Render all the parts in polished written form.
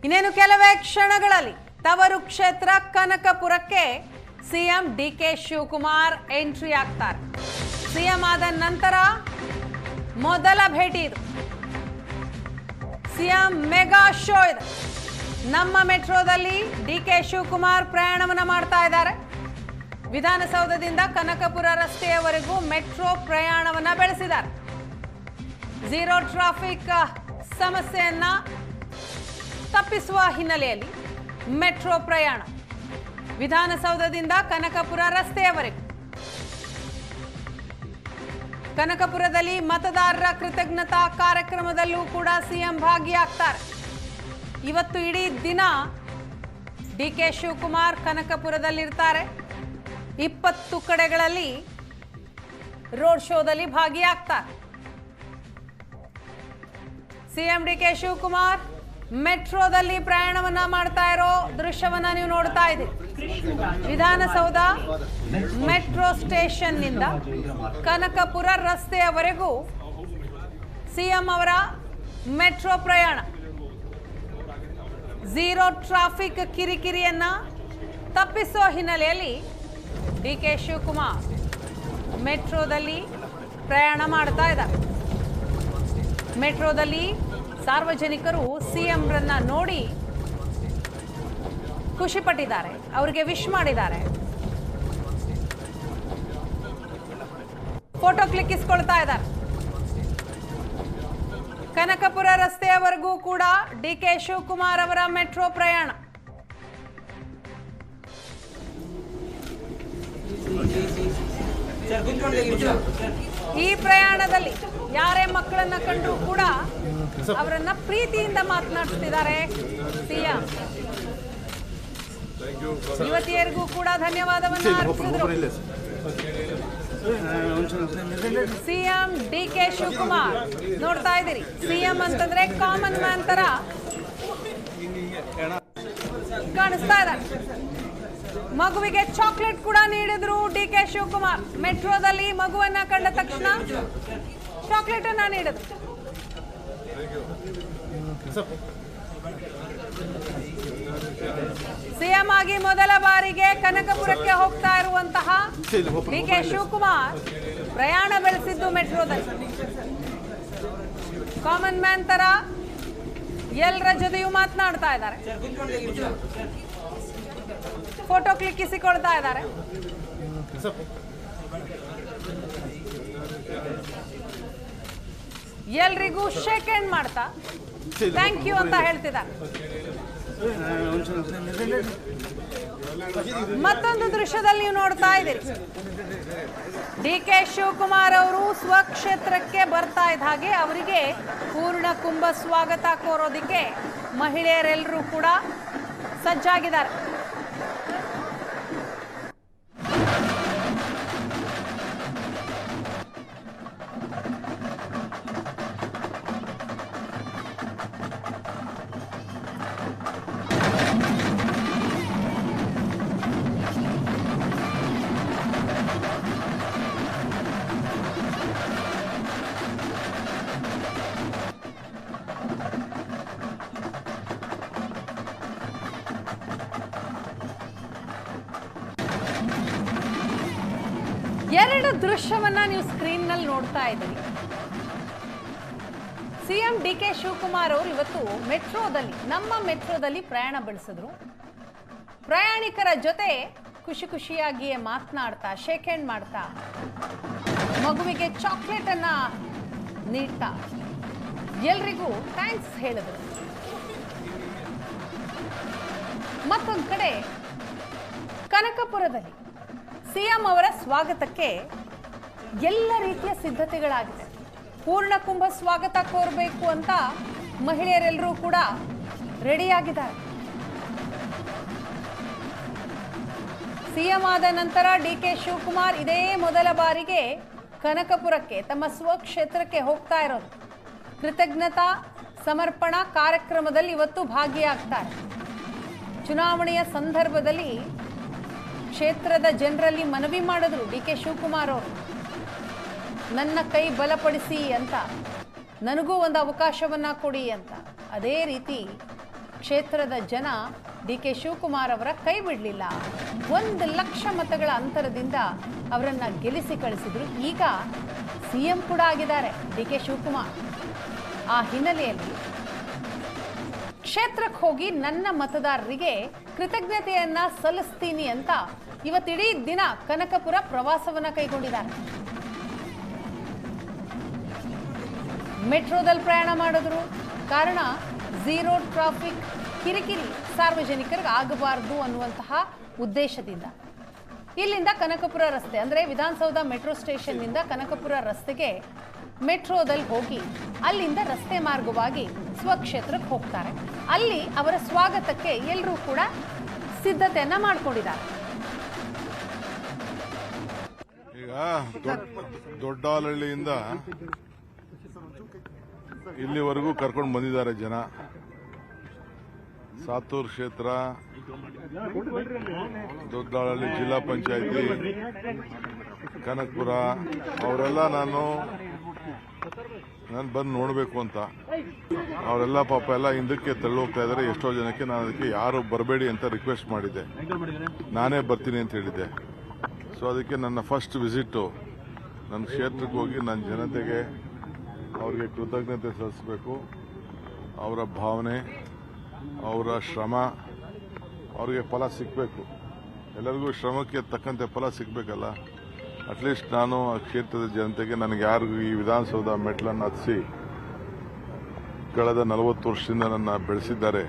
ಇನ್ನೇನು ಕೆಲವೇ ಕ್ಷಣಗಳಲ್ಲಿ ತವರು ಕ್ಷೇತ್ರ ಕನಕಪುರಕ್ಕೆ ಸಿಎಂ ಡಿಕೆ ಶಿವಕುಮಾರ್ ಎಂಟ್ರಿ ಆಗ್ತಾರೆ. ಸಿಎಂ ಆದ ನಂತರ ಮೊದಲ ಭೇಟಿ ಇದು. ಸಿಎಂ ಮೆಗಾ ಶೋ ಇದು. ನಮ್ಮ ಮೆಟ್ರೋದಲ್ಲಿ ಡಿಕೆ ಶಿವಕುಮಾರ್ ಪ್ರಯಾಣವನ್ನ ಮಾಡ್ತಾ ಇದ್ದಾರೆ. ವಿಧಾನಸೌಧದಿಂದ ಕನಕಪುರ ರಸ್ತೆಯವರೆಗೂ ಮೆಟ್ರೋ ಪ್ರಯಾಣವನ್ನ ಬೆಳೆಸಿದ್ದಾರೆ. ಝೀರೋ ಟ್ರಾಫಿಕ್ ಸಮಸ್ಯೆಯನ್ನ ತಪ್ಪಿಸುವ ಹಿನ್ನೆಲೆಯಲ್ಲಿ ಮೆಟ್ರೋ ಪ್ರಯಾಣ ವಿಧಾನಸೌಧದಿಂದ ಕನಕಪುರ ರಸ್ತೆಯವರೆಗೂ. ಕನಕಪುರದಲ್ಲಿ ಮತದಾರರ ಕೃತಜ್ಞತಾ ಕಾರ್ಯಕ್ರಮದಲ್ಲೂ ಕೂಡ ಸಿಎಂ ಭಾಗಿಯಾಗ್ತಾರೆ. ಇವತ್ತು ಇಡೀ ದಿನ ಡಿಕೆ ಶಿವಕುಮಾರ್ ಕನಕಪುರದಲ್ಲಿರ್ತಾರೆ. 20 ಕಡೆಗಳಲ್ಲಿ ರೋಡ್ ಶೋದಲ್ಲಿ ಭಾಗಿಯಾಗ್ತಾರೆ. ಸಿಎಂ ಡಿಕೆ ಶಿವಕುಮಾರ್ ಮೆಟ್ರೋದಲ್ಲಿ ಪ್ರಯಾಣವನ್ನ ಮಾಡ್ತಾ ಇರೋ ದೃಶ್ಯವನ್ನ ನೀವು ನೋಡ್ತಾ ಇದ್ದೀರಿ. ವಿಧಾನಸೌಧ ಮೆಟ್ರೋ ಸ್ಟೇಷನ್ ನಿಂದ ಕನಕಪುರ ರಸ್ತೆಯವರೆಗೂ ಸಿಎಂ ಅವರ ಮೆಟ್ರೋ ಪ್ರಯಾಣ. ಝೀರೋ ಟ್ರಾಫಿಕ್ ಕಿರಿಕಿರಿಯನ್ನ ತಪ್ಪಿಸೋ ಹಿನ್ನೆಲೆಯಲ್ಲಿ ಡಿಕೆ ಶಿವಕುಮಾರ್ ಮೆಟ್ರೋದಲ್ಲಿ ಪ್ರಯಾಣ ಮಾಡ್ತಾ ಇದ್ದಾರೆ. ಮೆಟ್ರೋದಲ್ಲಿ ಸಾರ್ವಜನಿಕರು ಸಿಎಂ ರನ್ನ ನೋಡಿ ಖುಷಿ ಪಟ್ಟಿದ್ದಾರೆ, ಅವರಿಗೆ ವಿಶ್ ಮಾಡಿದ್ದಾರೆ, ಫೋಟೋ ಕ್ಲಿಕ್ಕಿಸ್ಕೊಳ್ತಾ ಇದ್ದಾರೆ. ಕನಕಪುರ ರಸ್ತೆಯವರೆಗೂ ಕೂಡ ಡಿಕೆ ಶಿವಕುಮಾರ್ ಅವರ ಮೆಟ್ರೋ ಪ್ರಯಾಣ. ಈ ಪ್ರಯಾಣದಲ್ಲಿ ಯಾರೇ ಮಕ್ಕಳನ್ನ ಕಂಡ್ರು ಕೂಡ ಅವರನ್ನ ಪ್ರೀತಿಯಿಂದ ಮಾತನಾಡಿಸ್ತಿದ್ದಾರೆ ಸಿಎಂ. ಯುವತಿಯರಿಗೂ ಕೂಡ ಧನ್ಯವಾದವನ್ನ ಅರ್ಪಿಸಿದ್ರು ಸಿಎಂ ಡಿಕೆ ಶಿವಕುಮಾರ್. ನೋಡ್ತಾ ಇದ್ದೀರಿ, ಸಿಎಂ ಅಂತಂದ್ರೆ ಕಾಮನ್ ಮ್ಯಾನ್ ತರ ಕಾಣಿಸ್ತಾ ಇದ್ದಾರೆ. ಮಗುವಿಗೆ ಚಾಕ್ಲೇಟ್ ಕೂಡ ನೀಡಿದ್ರು ಡಿಕೆ ಶಿವಕುಮಾರ್. ಮೆಟ್ರೋದಲ್ಲಿ ಮಗುವನ್ನ ಕಂಡ ತಕ್ಷಣ ಚಾಕ್ಲೇಟ್ ಅನ್ನ ನೀಡಿದ್ರು. ಸಿಎಂ ಆಗಿ ಮೊದಲ ಬಾರಿಗೆ ಕನಕಪುರಕ್ಕೆ ಹೋಗ್ತಾ ಇರುವಂತಹ ಡಿಕೆ ಶಿವಕುಮಾರ್ ಪ್ರಯಾಣ ಬೆಳೆಸಿದ್ದು ಮೆಟ್ರೋದಲ್ಲಿ. ಕಾಮನ್ ಮ್ಯಾನ್ ತರ ಎಲ್ಲರ ಜೊತೆಯೂ ಮಾತನಾಡ್ತಾ ಇದ್ದಾರೆ, ಫೋಟೋ ಕ್ಲಿಕ್ಕಿಸಿಕೊಳ್ತಾ ಇದ್ದಾರೆ. ಎಲ್ರಿಗೂ ಶೇಕ್ ಹ್ಯಾಂಡ್ ಮಾಡ್ತಾ ಥ್ಯಾಂಕ್ ಯು ಅಂತ ಹೇಳ್ತಿದ್ದಾರೆ. ಮತ್ತೊಂದು ದೃಶ್ಯದಲ್ಲಿ ನೀವು ನೋಡ್ತಾ ಇದ್ದೀರಿ, ಡಿಕೆ ಶಿವಕುಮಾರ್ ಅವರು ಸ್ವಕ್ಷೇತ್ರಕ್ಕೆ ಬರ್ತಾ ಇದ್ದ ಹಾಗೆ ಅವರಿಗೆ ಪೂರ್ಣ ಕುಂಭ ಸ್ವಾಗತ ಕೋರೋದಿಕ್ಕೆ ಮಹಿಳೆಯರೆಲ್ಲರೂ ಕೂಡ ಸಜ್ಜಾಗಿದ್ದಾರೆ. ಎರಡು ದೃಶ್ಯವನ್ನ ನೀವು ಸ್ಕ್ರೀನ್ ನಲ್ಲಿ ನೋಡ್ತಾ ಇದ್ದೀರಿ. ಸಿಎಂ ಡಿಕೆ ಶಿವಕುಮಾರ್ ಅವರು ಇವತ್ತು ಮೆಟ್ರೋದಲ್ಲಿ, ನಮ್ಮ ಮೆಟ್ರೋದಲ್ಲಿ ಪ್ರಯಾಣ ಬೆಳೆಸಿದ್ರು. ಪ್ರಯಾಣಿಕರ ಜೊತೆ ಖುಷಿ ಖುಷಿಯಾಗಿಯೇ ಮಾತನಾಡ್ತಾ, ಶೇಕ್ ಹ್ಯಾಂಡ್ ಮಾಡ್ತಾ, ಮಗುವಿಗೆ ಚಾಕ್ಲೇಟ್ ಅನ್ನ ನೀಡ್ತಾ ಎಲ್ರಿಗೂ ಥ್ಯಾಂಕ್ಸ್ ಹೇಳಿದ್ರು. ಮತ್ತೊಂದು ಕಡೆ ಕನಕಪುರದಲ್ಲಿ ಸಿಎಂ ಅವರ ಸ್ವಾಗತಕ್ಕೆ ಎಲ್ಲ ರೀತಿಯ ಸಿದ್ಧತೆಗಳಾಗಿದೆ. ಪೂರ್ಣ ಕುಂಭ ಸ್ವಾಗತ ಕೋರಬೇಕು ಅಂತ ಮಹಿಳೆಯರೆಲ್ಲರೂ ಕೂಡ ರೆಡಿಯಾಗಿದ್ದಾರೆ. ಸಿಎಂ ಆದ ನಂತರ ಡಿಕೆ ಶಿವಕುಮಾರ್ ಇದೇ ಮೊದಲ ಬಾರಿಗೆ ಕನಕಪುರಕ್ಕೆ, ತಮ್ಮ ಸ್ವಕ್ಷೇತ್ರಕ್ಕೆ ಹೋಗ್ತಾ ಇರೋದು. ಕೃತಜ್ಞತಾ ಸಮರ್ಪಣಾ ಕಾರ್ಯಕ್ರಮದಲ್ಲಿ ಇವತ್ತು ಭಾಗಿಯಾಗ್ತಾರೆ. ಚುನಾವಣೆಯ ಸಂದರ್ಭದಲ್ಲಿ ಕ್ಷೇತ್ರದ ಜನರಲ್ಲಿ ಮನವಿ ಮಾಡಿದ್ರು ಡಿಕೆ ಶಿವಕುಮಾರ್ ಅವರು, ನನ್ನ ಕೈ ಬಲಪಡಿಸಿ ಅಂತ, ನನಗೂ ಒಂದು ಅವಕಾಶವನ್ನ ಕೊಡಿ ಅಂತ. ಅದೇ ರೀತಿ ಕ್ಷೇತ್ರದ ಜನ ಡಿ ಕೆ ಶಿವಕುಮಾರ್ ಅವರ ಕೈ ಬಿಡಲಿಲ್ಲ. 1 ಲಕ್ಷ ಮತಗಳ ಅಂತರದಿಂದ ಅವರನ್ನು ಗೆಲ್ಲಿಸಿ ಕಳಿಸಿದ್ರು. ಈಗ ಸಿಎಂ ಕೂಡ ಆಗಿದ್ದಾರೆ ಡಿ ಕೆ ಶಿವಕುಮಾರ್. ಆ ಹಿನ್ನೆಲೆಯಲ್ಲಿ ಕ್ಷೇತ್ರಕ್ಕೆ ಹೋಗಿ ನನ್ನ ಮತದಾರರಿಗೆ ಕೃತಜ್ಞತೆಯನ್ನ ಸಲ್ಲಿಸ್ತೀನಿ ಅಂತ ಇವತ್ತಿಡೀ ದಿನ ಕನಕಪುರ ಪ್ರವಾಸವನ್ನ ಕೈಗೊಂಡಿದ್ದಾರೆ. ಮೆಟ್ರೋದಲ್ಲಿ ಪ್ರಯಾಣ ಮಾಡಿದ್ರು. ಕಾರಣ ಝೀರೋ ಟ್ರಾಫಿಕ್ ಕಿರಿಕಿರಿ ಸಾರ್ವಜನಿಕರಿಗೆ ಆಗಬಾರದು ಅನ್ನುವಂತಹ ಉದ್ದೇಶದಿಂದ ಇಲ್ಲಿಂದ ಕನಕಪುರ ರಸ್ತೆ ಅಂದರೆ ವಿಧಾನಸೌಧ ಮೆಟ್ರೋ ಸ್ಟೇಷನ್ನಿಂದ ಕನಕಪುರ ರಸ್ತೆಗೆ ಮೆಟ್ರೋದಲ್ಲಿ ಹೋಗಿ ಅಲ್ಲಿಂದ ರಸ್ತೆ ಮಾರ್ಗವಾಗಿ ಸ್ವಕ್ಷೇತ್ರಕ್ಕೆ ಹೋಗ್ತಾರೆ. ಅಲ್ಲಿ ಅವರ ಸ್ವಾಗತಕ್ಕೆ ಎಲ್ಲರೂ ಕೂಡ ಸಿದ್ಧತೆಯನ್ನ ಮಾಡಿಕೊಂಡಿದ್ದಾರೆ. ಈಗ ದೊಡ್ಡಾಲಹಳ್ಳಿಯಿಂದ ಇಲ್ಲಿವರೆಗೂ ಕರ್ಕೊಂಡು ಬಂದಿದ್ದಾರೆ ಜನ. ಸಾತೂರು ಕ್ಷೇತ್ರ, ದೊಡ್ಡಾಲಹಳ್ಳಿ ಜಿಲ್ಲಾ ಪಂಚಾಯಿತಿ, ಕನಕಪುರ ಅವರೆಲ್ಲ ನಾನು ಬಂದು ನೋಡಬೇಕು ಅಂತ ಅವರೆಲ್ಲ ಪಾಪ ಎಲ್ಲ ಹಿಂದಕ್ಕೆ ತಳ್ಳಿ ಹೋಗ್ತಾ ಇದ್ದಾರೆ. ಎಷ್ಟೋ ಜನಕ್ಕೆ ನಾನು ಅದಕ್ಕೆ ಯಾರು ಬರಬೇಡಿ ಅಂತ ರಿಕ್ವೆಸ್ಟ್ ಮಾಡಿದ್ದೆ. ನಾನೇ ಬರ್ತೀನಿ ಅಂತ ಹೇಳಿದ್ದೆ. ಸೊ ಅದಕ್ಕೆ ನನ್ನ ಫಸ್ಟ್ ವಿಸಿಟು ನನ್ನ ಕ್ಷೇತ್ರಕ್ಕೆ ಹೋಗಿ ನನ್ನ ಜನತೆಗೆ ಅವ್ರಿಗೆ ಕೃತಜ್ಞತೆ ಸಲ್ಲಿಸಬೇಕು. ಅವರ ಭಾವನೆ, ಅವರ ಶ್ರಮ, ಅವ್ರಿಗೆ ಫಲ ಸಿಗಬೇಕು. ಎಲ್ಲರಿಗೂ ಶ್ರಮಕ್ಕೆ ತಕ್ಕಂತೆ ಫಲ ಸಿಗಬೇಕಲ್ಲ. ಅಟ್ಲೀಸ್ಟ್ ನಾನು ಆ ಕ್ಷೇತ್ರದ ಜನತೆಗೆ ನನಗೆ ಯಾರಿಗೂ ಈ ವಿಧಾನಸೌಧ ಮೆಟ್ಲನ್ನು ಹತ್ತಿಸಿ ಕಳೆದ 40 ವರ್ಷದಿಂದ ನನ್ನ ಬೆಳೆಸಿದ್ದಾರೆ,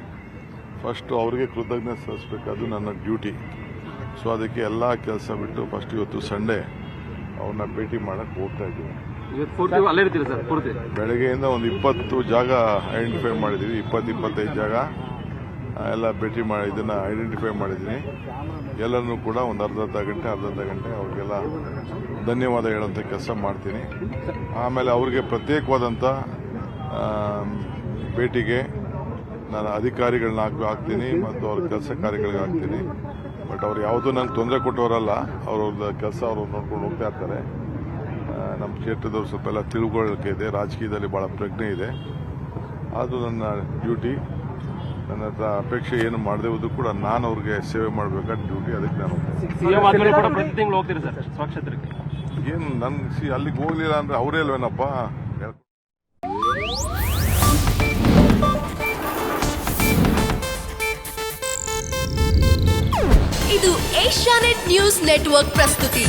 ಫಸ್ಟ್ ಅವರಿಗೆ ಕೃತಜ್ಞತೆ ಸಲ್ಲಿಸಬೇಕು. ಅದು ನನ್ನ ಡ್ಯೂಟಿ. ಸೊ ಅದಕ್ಕೆ ಎಲ್ಲ ಕೆಲಸ ಬಿಟ್ಟು ಫಸ್ಟ್ ಇವತ್ತು ಸಂಡೇ ಅವ್ರನ್ನ ಭೇಟಿ ಮಾಡಕ್ಕೆ ಹೋಗ್ತಾ ಇದ್ದೀವಿ. ಬೆಳಗ್ಗೆಯಿಂದ ಒಂದು 20 ಜಾಗ ಐಡೆಂಟಿಫೈ ಮಾಡಿದ್ದೀವಿ. 20-25 ಜಾಗ ಎಲ್ಲ ಭೇಟಿ ಮಾಡಿ ಇದನ್ನು ಐಡೆಂಟಿಫೈ ಮಾಡಿದ್ದೀನಿ. ಎಲ್ಲರನ್ನೂ ಕೂಡ ಒಂದು ಅರ್ಧ ಗಂಟೆ ಅವ್ರಿಗೆಲ್ಲ ಧನ್ಯವಾದ ಹೇಳೋಂಥ ಕೆಲಸ ಮಾಡ್ತೀನಿ. ಆಮೇಲೆ ಅವ್ರಿಗೆ ಪ್ರತ್ಯೇಕವಾದಂಥ ಭೇಟಿಗೆ ನಾನು ಅಧಿಕಾರಿಗಳನ್ನ ಹಾಕ್ತೀನಿ ಮತ್ತು ಅವ್ರ ಕೆಲಸ ಕಾರ್ಯಗಳಿಗೆ ಹಾಕ್ತೀನಿ. ಬಟ್ ಅವ್ರು ಯಾವುದೂ ನಂಗೆ ತೊಂದರೆ ಕೊಟ್ಟವರಲ್ಲ. ಅವ್ರವ್ರ ಕೆಲಸ ಅವರು ನೋಡ್ಕೊಂಡು ಹೋಗ್ತಾ ಇರ್ತಾರೆ. ನಮ್ಮ ಕ್ಷೇತ್ರದವ್ರು ಸ್ವಲ್ಪ ಎಲ್ಲ ತಿಳುವಳಿಕೆ ಇದೆ, ರಾಜಕೀಯದಲ್ಲಿ ಭಾಳ ಪ್ರಜ್ಞೆ ಇದೆ. ಅದು ನನ್ನ ಡ್ಯೂಟಿ. ನನ್ನ ಹತ್ರ ಅಪೇಕ್ಷೆ ಏನು ಮಾಡದೆ ಹೋದ್ರು ಕೂಡ ನಾನು ಅವ್ರಿಗೆ ಸೇವೆ ಮಾಡಬೇಕಾದ ಡ್ಯೂಟಿ. ಅದಕ್ಕೆ ನಾನು ಏನು ನನ್ಗೆ ಅಲ್ಲಿಗೆ ಹೋಗ್ಲಿಲ್ಲ ಅಂದ್ರೆ ಅವರೇ ಅಲ್ವೇನಪ್ಪ. ಇದು ಏಷ್ಯಾನೆಟ್ ನ್ಯೂಸ್ ನೆಟ್ವರ್ಕ್ ಪ್ರಸ್ತುತಿ.